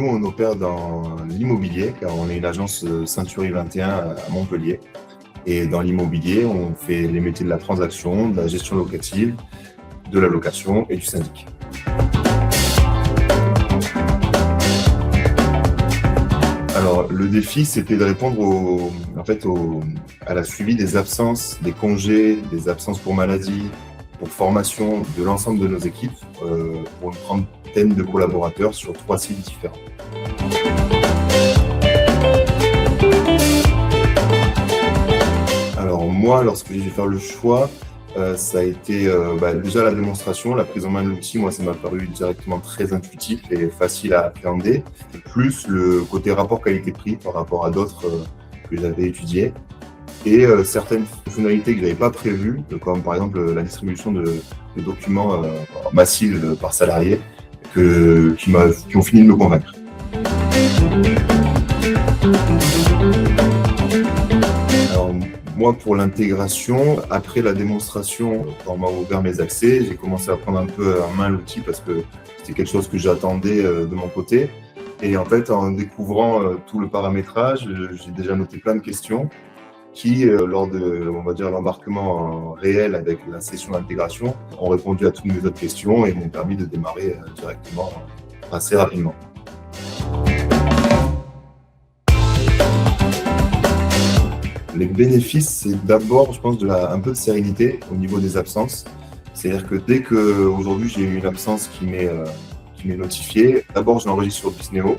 on opère dans l'immobilier, car on est une agence Century 21 à Montpellier. Et dans l'immobilier, on fait les métiers de la transaction, de la gestion locative, de la location et du syndic. Alors, le défi, c'était de répondre à la suivi des absences, des congés, des absences pour maladie, pour formation de l'ensemble de nos équipes, pour une trentaine de collaborateurs sur 3 sites différents. Alors moi, lorsque j'ai dû faire le choix, ça a été déjà la démonstration, la prise en main de l'outil. Moi, ça m'a paru directement très intuitif et facile à appréhender. Plus le côté rapport qualité-prix par rapport à d'autres que j'avais étudiés. Et certaines fonctionnalités que je n'avais pas prévues, comme par exemple la distribution de documents massifs par salarié, qui ont fini de me convaincre. Alors, moi, pour l'intégration, après la démonstration, quand on m'a ouvert mes accès, j'ai commencé à prendre un peu en main l'outil parce que c'était quelque chose que j'attendais de mon côté. Et en fait, en découvrant tout le paramétrage, j'ai déjà noté plein de questions qui, lors de, on va dire, l'embarquement réel avec la session d'intégration, ont répondu à toutes mes autres questions et m'ont permis de démarrer directement assez rapidement. Les bénéfices, c'est d'abord, je pense, un peu de sérénité au niveau des absences. C'est-à-dire que dès qu'aujourd'hui j'ai eu une absence qui m'est notifiée, d'abord je l'enregistre sur Bisneo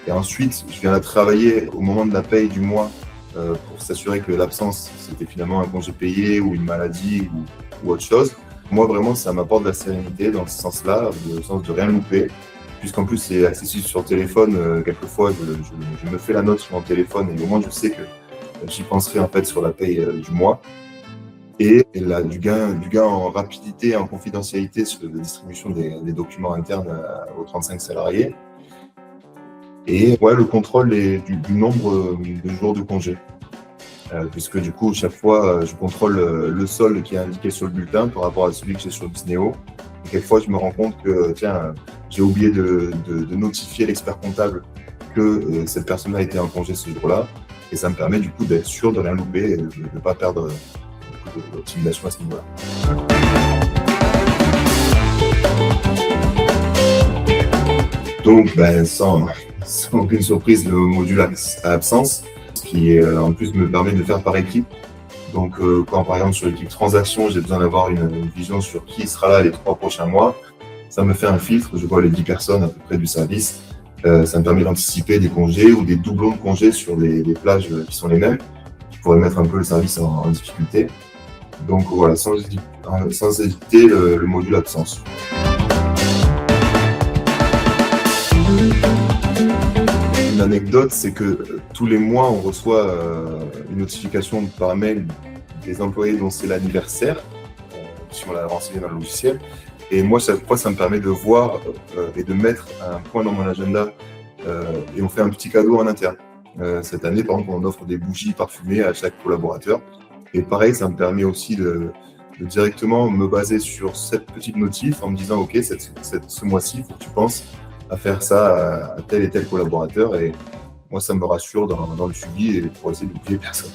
et ensuite je viens la travailler au moment de la paye du mois pour s'assurer que l'absence c'était finalement un congé payé ou une maladie ou autre chose. Moi vraiment ça m'apporte de la sérénité dans ce sens-là, le sens de rien louper, puisqu'en plus c'est accessible sur téléphone. Quelquefois je me fais la note sur mon téléphone et au moins je sais que j'y penserai en fait sur la paye du mois. Et là, du gain en rapidité et en confidentialité sur la distribution des documents internes aux 35 salariés. Et le contrôle du nombre de jours de congé. Puisque du coup, chaque fois, je contrôle le solde qui est indiqué sur le bulletin par rapport à celui que j'ai sur Bisneo. Et quelquefois, je me rends compte que j'ai oublié de notifier l'expert comptable que cette personne a été en congé ce jour-là. Et ça me permet du coup d'être sûr de rien louper et de ne pas perdre l'optimisation à ce niveau-là. Donc, sans aucune surprise, le module à absence, qui en plus me permet de faire par équipe. Donc, quand par exemple sur l'équipe transaction, j'ai besoin d'avoir une vision sur qui sera là les 3 prochains mois, ça me fait un filtre, je vois les 10 personnes à peu près du service. Ça me permet d'anticiper des congés ou des doublons de congés sur des plages qui sont les mêmes, qui pourraient mettre un peu le service en difficulté. Donc voilà, sans hésiter le module absence. Une anecdote, c'est que tous les mois, on reçoit une notification par mail des employés dont c'est l'anniversaire, si on l'a renseigné dans le logiciel. Et moi, chaque fois, ça me permet de voir et de mettre un point dans mon agenda et on fait un petit cadeau en interne. Cette année, par exemple, on offre des bougies parfumées à chaque collaborateur. Et pareil, ça me permet aussi de directement me baser sur cette petite notif en me disant « Ok, ce mois-ci, il faut que tu penses à faire ça à tel et tel collaborateur. » Et moi, ça me rassure dans le suivi et pour essayer d'oublier personne.